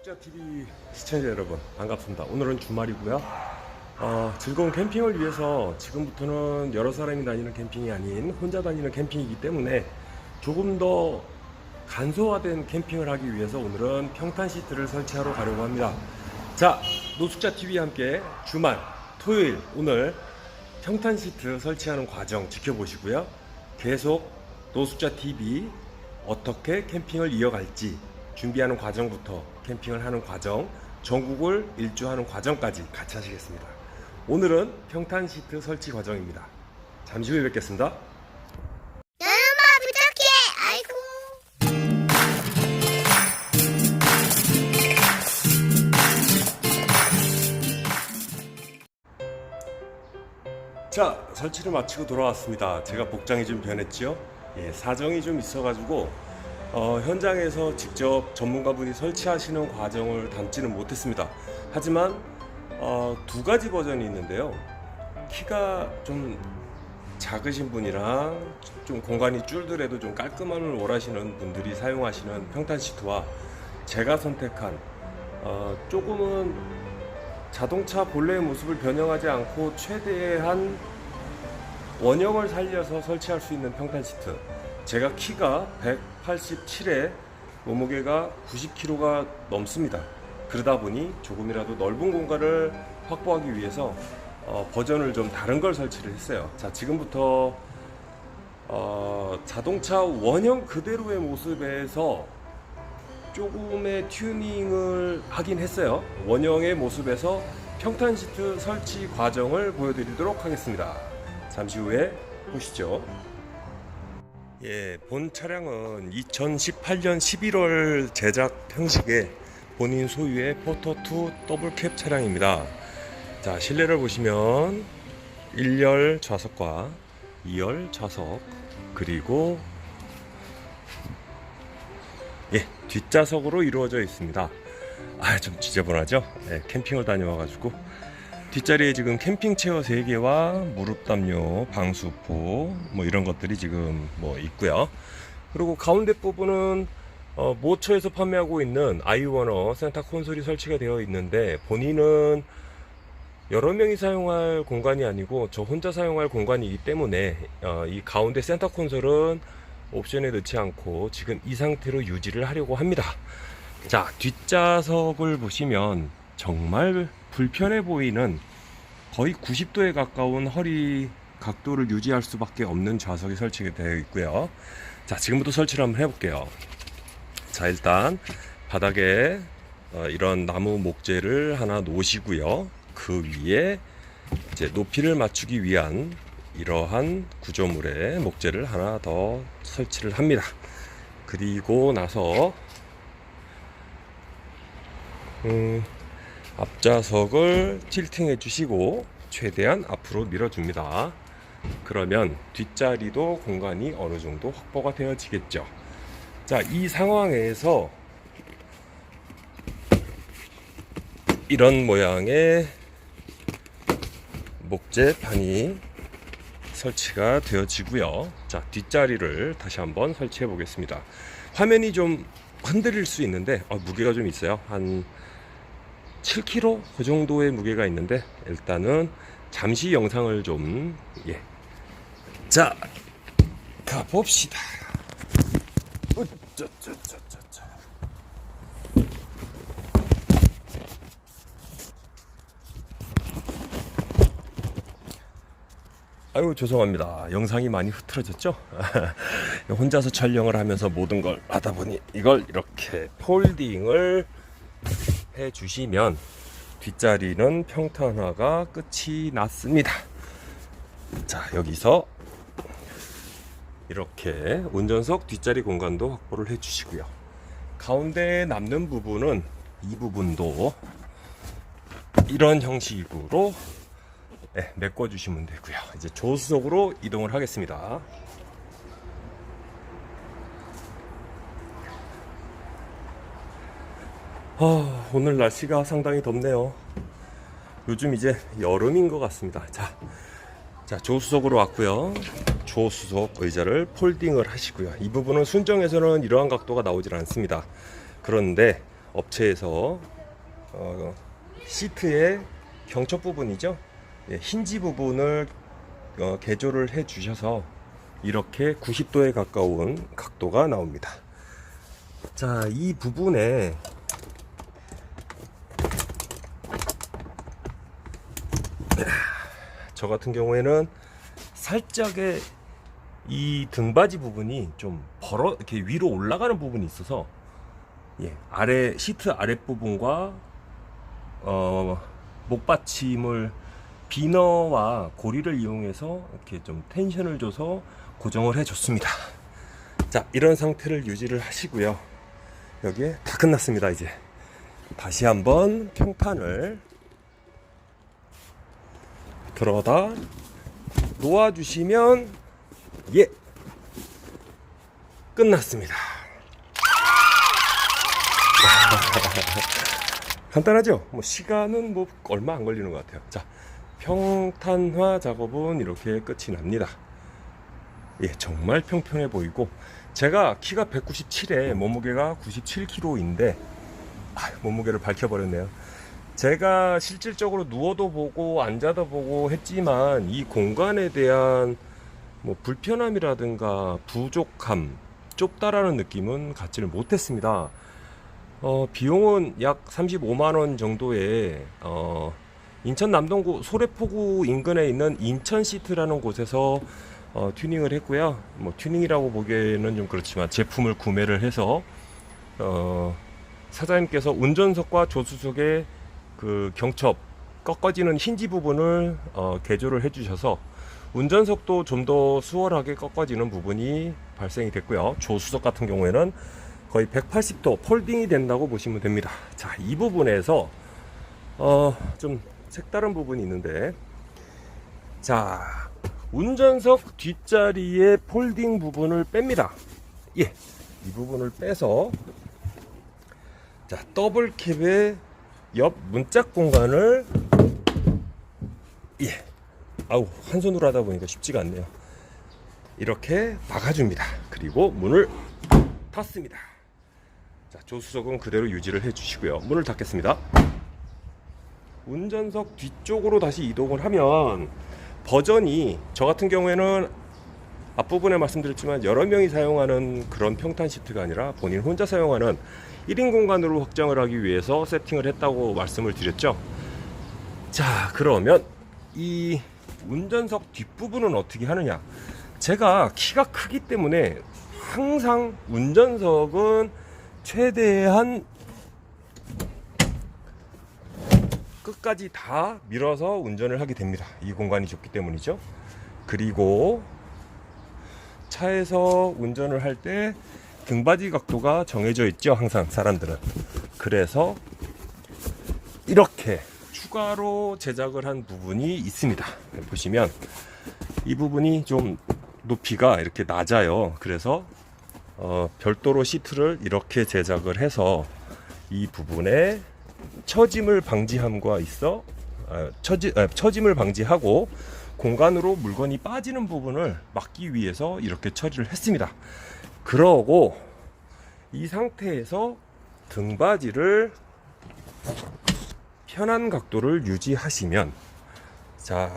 노숙자TV 시청자 여러분 반갑습니다. 오늘은 주말이고요. 즐거운 캠핑을 위해서 지금부터는 여러 사람이 다니는 캠핑이 아닌 혼자 다니는 캠핑이기 때문에 조금 더 간소화된 캠핑을 하기 위해서 오늘은 평탄 시트를 설치하러 가려고 합니다. 자, 노숙자TV와 함께 주말 토요일 오늘 평탄 시트 설치하는 과정 지켜보시고요. 계속 노숙자TV 어떻게 캠핑을 이어갈지 준비하는 과정부터 캠핑을 하는 과정, 전국을 일주하는 과정까지 같이 하시겠습니다. 오늘은 평탄 시트 설치 과정입니다. 잠시 후에 뵙겠습니다. 엄마 부탁해. 아이고. 자, 설치를 마치고 돌아왔습니다. 제가 복장이 좀 변했죠? 사정이 좀 있어가지고 현장에서 직접 전문가분이 설치하시는 과정을 담지는 못했습니다. 하지만 두 가지 버전이 있는데요. 키가 좀 작으신 분이랑 좀 공간이 줄더라도 좀 깔끔함을 원하시는 분들이 사용하시는 평탄 시트와 제가 선택한 조금은 자동차 본래의 모습을 변형하지 않고 최대한 원형을 살려서 설치할 수 있는 평탄 시트. 제가 키가 187에 몸무게가 90kg가 넘습니다. 그러다 보니 조금이라도 넓은 공간을 확보하기 위해서 버전을 좀 다른 걸 설치를 했어요. 자, 지금부터 자동차 원형 그대로의 모습에서 조금의 튜닝을 하긴 했어요. 원형의 모습에서 평탄 시트 설치 과정을 보여드리도록 하겠습니다. 잠시 후에 보시죠. 본 차량은 2018년 11월 제작 형식의 본인 소유의 포터2 더블캡 차량입니다. 자, 실내를 보시면 1열 좌석과 2열 좌석, 그리고 뒷좌석으로 이루어져 있습니다. 좀 지저분하죠? 캠핑을 다녀와가지고 뒷자리에 지금 캠핑 체어 3개와 무릎 담요, 방수포 이런 것들이 지금 있고요. 그리고 가운데 부분은 모처에서 판매하고 있는 아이워너 센터 콘솔이 설치가 되어 있는데, 본인은 여러 명이 사용할 공간이 아니고 저 혼자 사용할 공간이기 때문에 이 가운데 센터 콘솔은 옵션에 넣지 않고 지금 이 상태로 유지를 하려고 합니다. 자, 뒷좌석을 보시면 정말 불편해 보이는 거의 90도에 가까운 허리 각도를 유지할 수밖에 없는 좌석이 설치가 되어 있고요. 자, 지금부터 설치를 한번 해볼게요. 자, 일단 바닥에 이런 나무 목재를 하나 놓으시고요. 그 위에 이제 높이를 맞추기 위한 이러한 구조물의 목재를 하나 더 설치를 합니다. 그리고 나서 앞좌석을 틸팅해 주시고 최대한 앞으로 밀어줍니다. 그러면 뒷자리도 공간이 어느 정도 확보가 되어지겠죠. 자, 이 상황에서 이런 모양의 목재판이 설치가 되어지고요. 자, 뒷자리를 다시 한번 설치해 보겠습니다. 화면이 좀 흔들릴 수 있는데 무게가 좀 있어요. 한 7kg 그 정도의 무게가 있는데 일단은 잠시 영상을 좀 자, 가봅시다. 아유, 죄송합니다. 영상이 많이 흐트러졌죠? 혼자서 촬영을 하면서 모든 걸 하다 보니 이걸 이렇게 폴딩을 해 주시면 뒷자리는 평탄화가 끝이 났습니다. 자, 여기서 이렇게 운전석 뒷자리 공간도 확보를 해 주시고요. 가운데 남는 부분은 이 부분도 이런 형식으로 메꿔 주시면 되고요. 이제 조수석으로 이동을 하겠습니다. 오늘 날씨가 상당히 덥네요. 요즘 이제 여름인 것 같습니다. 자, 조수석으로 왔고요. 조수석 의자를 폴딩을 하시고요. 이 부분은 순정에서는 이러한 각도가 나오질 않습니다. 그런데 업체에서 시트의 경첩 부분이죠. 예, 힌지 부분을 개조를 해 주셔서 이렇게 90도에 가까운 각도가 나옵니다. 자, 이 부분에 저 같은 경우에는 살짝의 이 등받이 부분이 좀 이렇게 위로 올라가는 부분이 있어서, 예, 시트 아랫부분과 목받침을 비너와 고리를 이용해서 이렇게 좀 텐션을 줘서 고정을 해 줬습니다. 자, 이런 상태를 유지를 하시고요. 여기에 다 끝났습니다. 이제 다시 한번 평판을 들어다 놓아주시면, 예, 끝났습니다. 간단하죠? 뭐 시간은 뭐 얼마 안 걸리는 것 같아요. 자, 평탄화 작업은 이렇게 끝이 납니다. 예, 정말 평평해 보이고, 제가 키가 197에 몸무게가 97kg인데, 몸무게를 밝혀버렸네요. 제가 실질적으로 누워도 보고 앉아도 보고 했지만 이 공간에 대한 뭐 불편함이라든가 부족함, 좁다라는 느낌은 갖지를 못했습니다. 비용은 약 35만원 정도에 인천 남동구 소래포구 인근에 있는 인천시트라는 곳에서 튜닝을 했고요. 뭐 튜닝이라고 보기에는 좀 그렇지만 제품을 구매를 해서 사장님께서 운전석과 조수석의 그 경첩 꺾어지는 힌지 부분을 개조를 해주셔서 운전석도 좀 더 수월하게 꺾어지는 부분이 발생이 됐고요. 조수석 같은 경우에는 거의 180도 폴딩이 된다고 보시면 됩니다. 자, 이 부분에서 좀 색다른 부분이 있는데, 자, 운전석 뒷자리의 폴딩 부분을 뺍니다. 예, 이 부분을 빼서, 자, 더블캡의 옆 문짝 공간을, 예, 한 손으로 하다 보니까 쉽지가 않네요. 이렇게 막아줍니다. 그리고 문을 닫습니다. 자, 조수석은 그대로 유지를 해주시고요. 문을 닫겠습니다. 운전석 뒤쪽으로 다시 이동을 하면, 버전이 저 같은 경우에는 앞부분에 말씀드렸지만 여러 명이 사용하는 그런 평탄 시트가 아니라 본인 혼자 사용하는 1인 공간으로 확장을 하기 위해서 세팅을 했다고 말씀을 드렸죠. 자, 그러면 이 운전석 뒷부분은 어떻게 하느냐. 제가 키가 크기 때문에 항상 운전석은 최대한 끝까지 다 밀어서 운전을 하게 됩니다. 이 공간이 좁기 때문이죠. 그리고 차에서 운전을 할 때 등받이 각도가 정해져 있죠. 항상 사람들은. 그래서 이렇게 추가로 제작을 한 부분이 있습니다. 보시면 이 부분이 좀 높이가 이렇게 낮아요. 그래서 별도로 시트를 이렇게 제작을 해서 이 부분에 처짐을 방지함과 있어 처짐을 방지하고 공간으로 물건이 빠지는 부분을 막기 위해서 이렇게 처리를 했습니다. 그러고 이 상태에서 등받이를 편한 각도를 유지하시면, 자,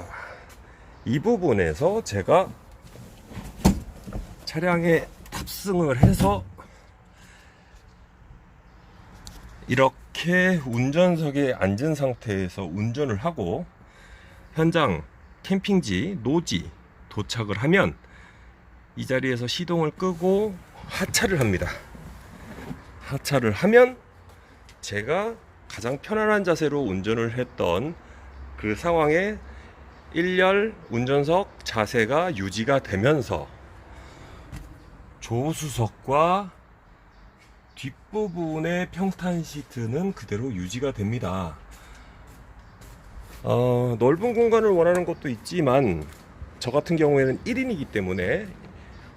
이 부분에서 제가 차량에 탑승을 해서 이렇게 운전석에 앉은 상태에서 운전을 하고 현장 캠핑지 노지 도착을 하면 이 자리에서 시동을 끄고 하차를 합니다. 하차를 하면 제가 가장 편안한 자세로 운전을 했던 그 상황에 일렬 운전석 자세가 유지가 되면서 조수석과 뒷부분의 평탄 시트는 그대로 유지가 됩니다. 넓은 공간을 원하는 것도 있지만 저 같은 경우에는 1인이기 때문에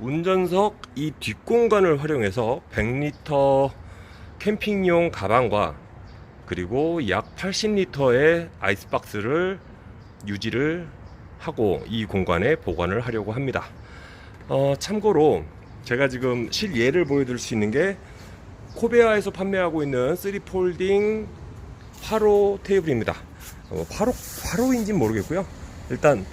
운전석 이 뒷공간을 활용해서 100리터 캠핑용 가방과 그리고 약 80리터의 아이스박스를 유지를 하고 이 공간에 보관을 하려고 합니다. 참고로 제가 지금 실예를 보여드릴 수 있는 게 코베아에서 판매하고 있는 3폴딩 8호 테이블입니다. 8호인지는 모르겠고요. 일단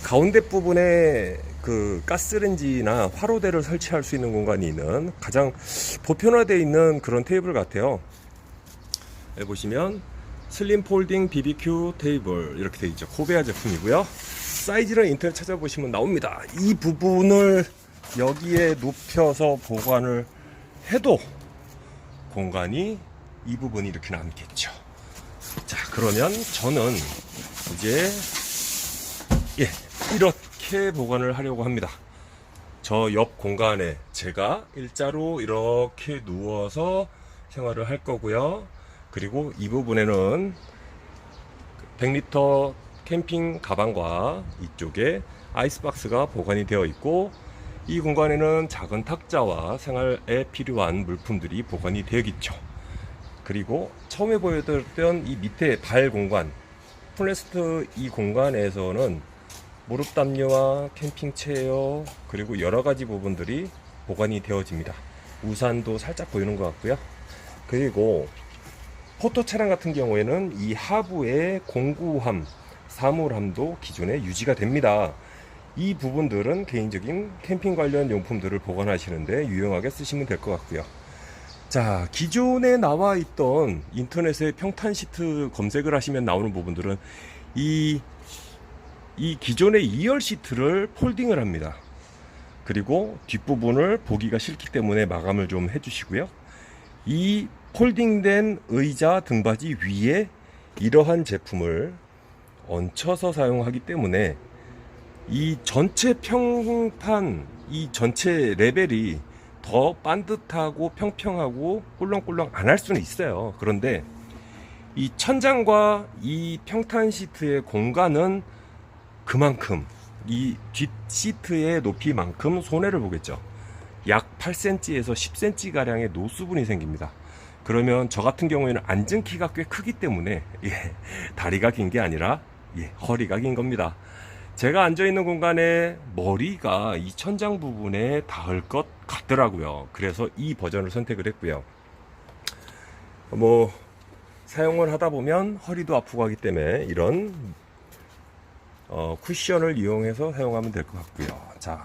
가운데 부분에 그 가스레인지나 화로대를 설치할 수 있는 공간이 있는 가장 보편화되어 있는 그런 테이블 같아요. 여기 보시면 슬림 폴딩 BBQ 테이블 이렇게 되어 있죠. 코베아 제품이고요. 사이즈는 인터넷 찾아보시면 나옵니다. 이 부분을 여기에 눕혀서 보관을 해도 공간이 이 부분이 이렇게 남겠죠. 자, 그러면 저는 이제 이렇게 보관을 하려고 합니다. 저 옆 공간에 제가 일자로 이렇게 누워서 생활을 할 거고요. 그리고 이 부분에는 100리터 캠핑 가방과 이쪽에 아이스박스가 보관이 되어 있고, 이 공간에는 작은 탁자와 생활에 필요한 물품들이 보관이 되겠죠. 그리고 처음에 보여드렸던 이 밑에 발 공간, 풋레스트 이 공간에서는 무릎 담요와 캠핑 체어 그리고 여러 가지 부분들이 보관이 되어집니다. 우산도 살짝 보이는 것 같고요. 그리고 포토 차량 같은 경우에는 이 하부의 공구함, 사물함도 기존에 유지가 됩니다. 이 부분들은 개인적인 캠핑 관련 용품들을 보관하시는데 유용하게 쓰시면 될 것 같고요. 자, 기존에 나와 있던 인터넷에 평탄 시트 검색을 하시면 나오는 부분들은 이 기존의 2열 시트를 폴딩을 합니다. 그리고 뒷부분을 보기가 싫기 때문에 마감을 좀 해주시고요. 이 폴딩된 의자 등받이 위에 이러한 제품을 얹혀서 사용하기 때문에 이 전체 평판, 이 전체 레벨이 더 반듯하고 평평하고 꿀렁꿀렁 안 할 수는 있어요. 그런데 이 천장과 이 평탄 시트의 공간은 그만큼 이 뒷 시트의 높이만큼 손해를 보겠죠. 약 8cm에서 10cm 가량의 노수분이 생깁니다. 그러면 저 같은 경우에는 앉은 키가 꽤 크기 때문에 다리가 긴 게 아니라 허리가 긴 겁니다. 제가 앉아있는 공간에 머리가 이 천장 부분에 닿을 것 같더라고요. 그래서 이 버전을 선택을 했고요. 사용을 하다 보면 허리도 아프고 하기 때문에 이런 쿠션을 이용해서 사용하면 될 것 같고요. 자,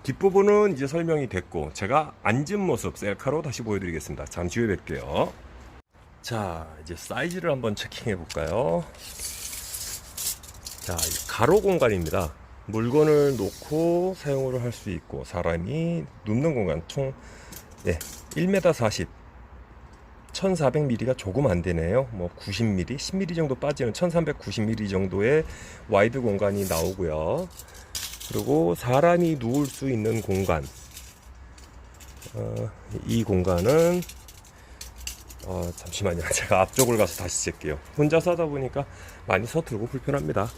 뒷부분은 이제 설명이 됐고, 제가 앉은 모습 셀카로 다시 보여드리겠습니다. 잠시 후에 뵐게요. 자, 이제 사이즈를 한번 체킹해 볼까요? 자, 가로 공간입니다. 물건을 놓고 사용을 할 수 있고, 사람이 눕는 공간 총 1m 40, 1400mm가 조금 안 되네요. 90mm, 10mm 정도 빠지는 1390mm 정도의 와이드 공간이 나오고요. 그리고 사람이 누울 수 있는 공간, 이 공간은 잠시만요. 제가 앞쪽을 가서 다시 잴게요. 혼자서 하다 보니까 많이 서툴고 불편합니다.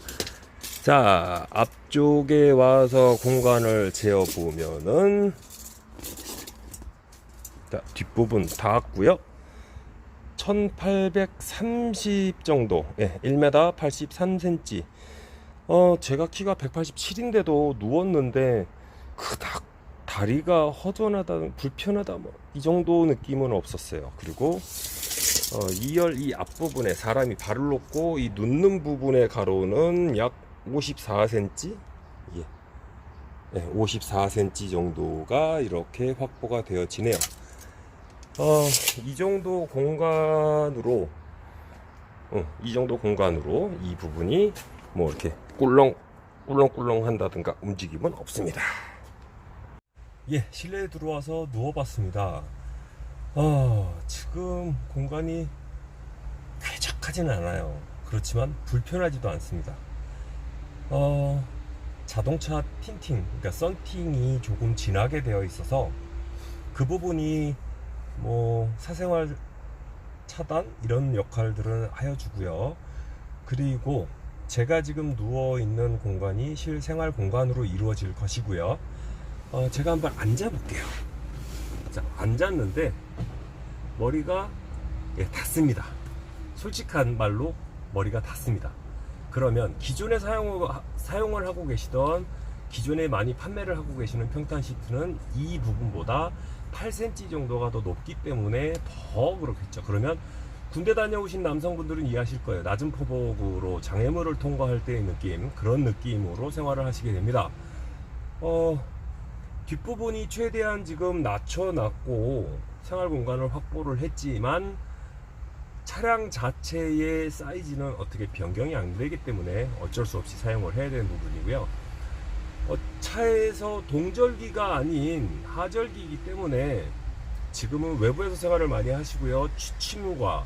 자, 앞쪽에 와서 공간을 재어보면은, 자, 뒷부분 닿았고요. 1830 정도, 1m 83cm. 제가 키가 187인데도 누웠는데 그닥 다리가 허전하다, 불편하다, 이 정도 느낌은 없었어요. 그리고 2열 이 앞부분에 사람이 발을 놓고 이 눕는 부분의 가로는 약 54cm, 54cm 정도가 이렇게 확보가 되어지네요. 이 정도 공간으로 이 부분이 이렇게 꿀렁꿀렁 한다든가 움직임은 없습니다. 실내에 들어와서 누워봤습니다. 지금 공간이 쾌적하지는 않아요. 그렇지만 불편하지도 않습니다. 자동차 틴팅, 그러니까 썬팅이 조금 진하게 되어 있어서 그 부분이 사생활 차단 이런 역할들을 하여 주고요. 그리고 제가 지금 누워 있는 공간이 실생활 공간으로 이루어질 것이고요. 제가 한번 앉아 볼게요. 자, 앉았는데 머리가 닿습니다. 솔직한 말로 머리가 닿습니다. 그러면 기존에 사용을 하고 계시던, 기존에 많이 판매를 하고 계시는 평탄 시트는 이 부분보다 8cm 정도가 더 높기 때문에 더 그렇겠죠. 그러면 군대 다녀오신 남성분들은 이해하실 거예요. 낮은 포복으로 장애물을 통과할 때의 느낌, 그런 느낌으로 생활을 하시게 됩니다. 뒷부분이 최대한 지금 낮춰놨고 생활 공간을 확보를 했지만 차량 자체의 사이즈는 어떻게 변경이 안 되기 때문에 어쩔 수 없이 사용을 해야 되는 부분이고요. 차에서 동절기가 아닌 하절기이기 때문에 지금은 외부에서 생활을 많이 하시고요. 취침과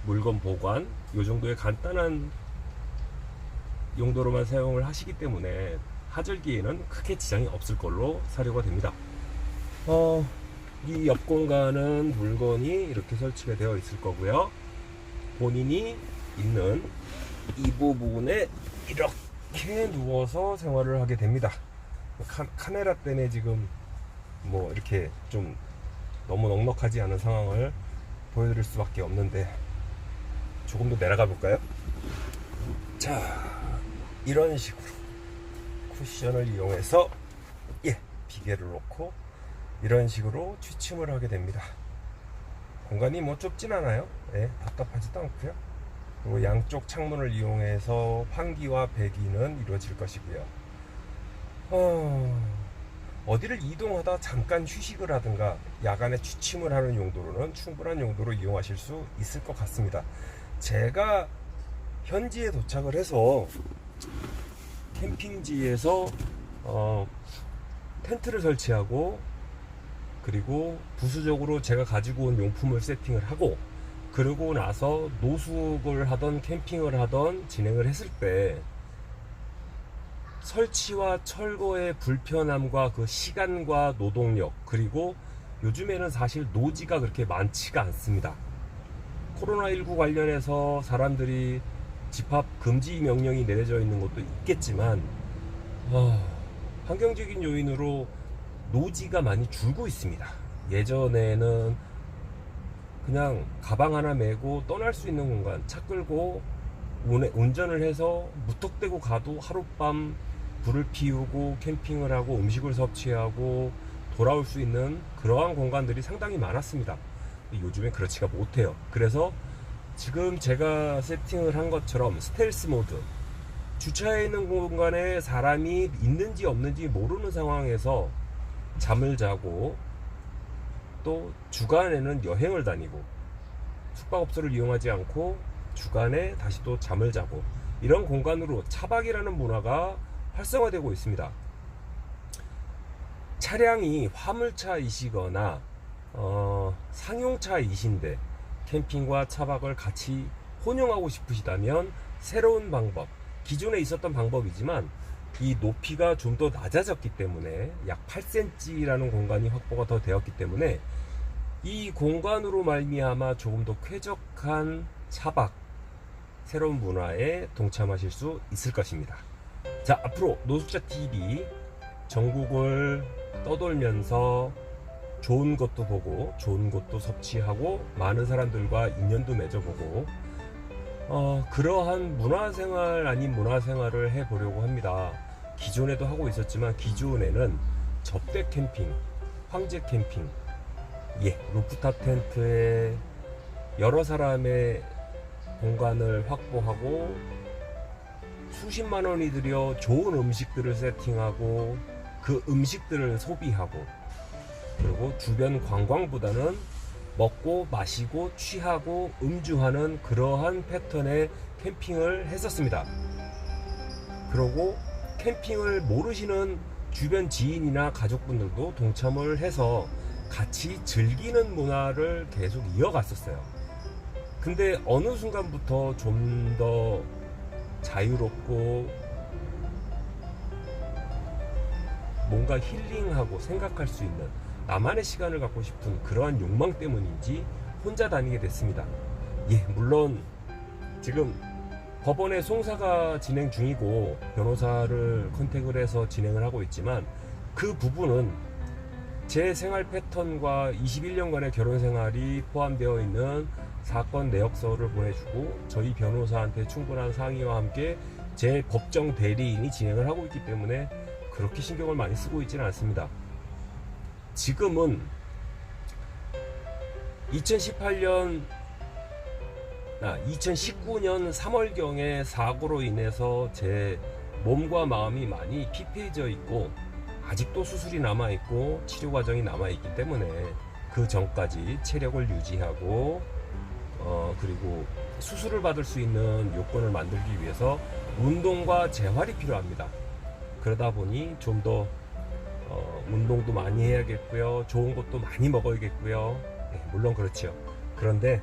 물건 보관 이 정도의 간단한 용도로만 사용을 하시기 때문에 하절기에는 크게 지장이 없을 걸로 사료가 됩니다. 이 옆 공간은 물건이 이렇게 설치가 되어 있을 거고요. 본인이 있는 이 부분에 이렇게 누워서 생활을 하게 됩니다. 카메라 때문에 지금 뭐 이렇게 좀 너무 넉넉하지 않은 상황을 보여드릴 수밖에 없는데 조금 더 내려가 볼까요? 자, 이런 식으로 쿠션을 이용해서 비계를 놓고 이런 식으로 취침을 하게 됩니다. 공간이 뭐 좁진 않아요. 답답하지도 않고요. 그리고 양쪽 창문을 이용해서 환기와 배기는 이루어질 것이고요. 어디를 이동하다 잠깐 휴식을 하든가 야간에 취침을 하는 용도로는 충분한 용도로 이용하실 수 있을 것 같습니다. 제가 현지에 도착을 해서 캠핑지에서 텐트를 설치하고 그리고 부수적으로 제가 가지고 온 용품을 세팅을 하고 그러고 나서 노숙을 하던 캠핑을 하던 진행을 했을 때 설치와 철거의 불편함과 그 시간과 노동력 그리고 요즘에는 사실 노지가 그렇게 많지가 않습니다. 코로나19 관련해서 사람들이 집합 금지 명령이 내려져 있는 것도 있겠지만 환경적인 요인으로 노지가 많이 줄고 있습니다. 예전에는 그냥 가방 하나 메고 떠날 수 있는 공간, 차 끌고 운전을 해서 무턱대고 가도 하룻밤 불을 피우고 캠핑을 하고 음식을 섭취하고 돌아올 수 있는 그러한 공간들이 상당히 많았습니다. 요즘엔 그렇지가 못해요. 그래서 지금 제가 세팅을 한 것처럼 스텔스 모드, 주차해 있는 공간에 사람이 있는지 없는지 모르는 상황에서 잠을 자고 또 주간에는 여행을 다니고 숙박업소를 이용하지 않고 주간에 다시 또 잠을 자고 이런 공간으로 차박이라는 문화가 활성화되고 있습니다. 차량이 화물차이시거나 상용차이신데 캠핑과 차박을 같이 혼용하고 싶으시다면 새로운 방법, 기존에 있었던 방법이지만 이 높이가 좀 더 낮아졌기 때문에 약 8cm라는 공간이 확보가 더 되었기 때문에 이 공간으로 말미암아 조금 더 쾌적한 차박, 새로운 문화에 동참하실 수 있을 것입니다. 자, 앞으로 노숙자TV 전국을 떠돌면서 좋은 것도 보고 좋은 것도 섭취하고 많은 사람들과 인연도 맺어보고 그러한 문화생활 아닌 문화생활을 해보려고 합니다. 기존에도 하고 있었지만 기존에는 접대 캠핑, 황제 캠핑, 루프탑 텐트에 여러 사람의 공간을 확보하고 수십만 원이 들여 좋은 음식들을 세팅하고 그 음식들을 소비하고 그리고 주변 관광보다는 먹고 마시고 취하고 음주하는 그러한 패턴의 캠핑을 했었습니다. 그리고 캠핑을 모르시는 주변 지인이나 가족분들도 동참을 해서 같이 즐기는 문화를 계속 이어갔었어요. 근데 어느 순간부터 좀 더 자유롭고 뭔가 힐링하고 생각할 수 있는 나만의 시간을 갖고 싶은 그러한 욕망 때문인지 혼자 다니게 됐습니다. 물론 지금 법원에 송사가 진행 중이고 변호사를 컨택을 해서 진행을 하고 있지만 그 부분은 제 생활 패턴과 21년간의 결혼 생활이 포함되어 있는 사건 내역서를 보내주고 저희 변호사한테 충분한 상의와 함께 제 법정 대리인이 진행을 하고 있기 때문에 그렇게 신경을 많이 쓰고 있지는 않습니다. 지금은 2019년 3월경에 사고로 인해서 제 몸과 마음이 많이 피폐해져 있고 아직도 수술이 남아있고 치료 과정이 남아있기 때문에 그 전까지 체력을 유지하고 그리고 수술을 받을 수 있는 요건을 만들기 위해서 운동과 재활이 필요합니다. 그러다 보니 좀 더 운동도 많이 해야겠고요. 좋은 것도 많이 먹어야겠고요. 네, 물론 그렇죠. 그런데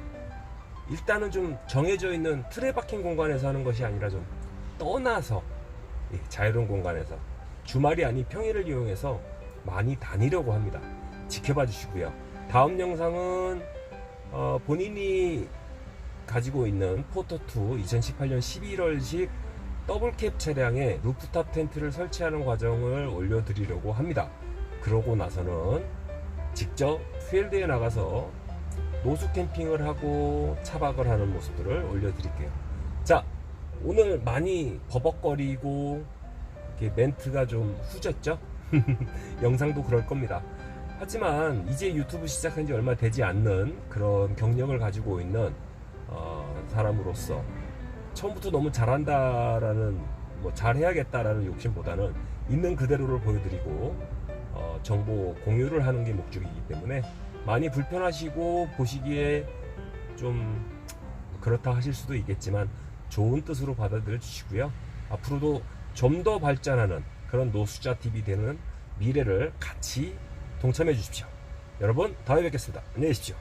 일단은 좀 정해져 있는 틀에 박힌 공간에서 하는 것이 아니라 좀 떠나서 자유로운 공간에서 주말이 아닌 평일을 이용해서 많이 다니려고 합니다. 지켜봐 주시고요. 다음 영상은 본인이 가지고 있는 포터2 2018년 11월식 더블캡 차량에 루프탑 텐트를 설치하는 과정을 올려드리려고 합니다. 그러고 나서는 직접 필드에 나가서 노수 캠핑을 하고 차박을 하는 모습들을 올려드릴게요. 자, 오늘 많이 버벅거리고 이렇게 멘트가 좀 후졌죠? 영상도 그럴 겁니다. 하지만 이제 유튜브 시작한 지 얼마 되지 않는 그런 경력을 가지고 있는 사람으로서 처음부터 너무 잘한다라는 잘해야겠다라는 욕심보다는 있는 그대로를 보여드리고 정보 공유를 하는 게 목적이기 때문에 많이 불편하시고 보시기에 좀 그렇다 하실 수도 있겠지만 좋은 뜻으로 받아들여 주시고요. 앞으로도 좀 더 발전하는 그런 노수자 TV 되는 미래를 같이 동참해 주십시오. 여러분 다음에 뵙겠습니다. 안녕히 계십시오.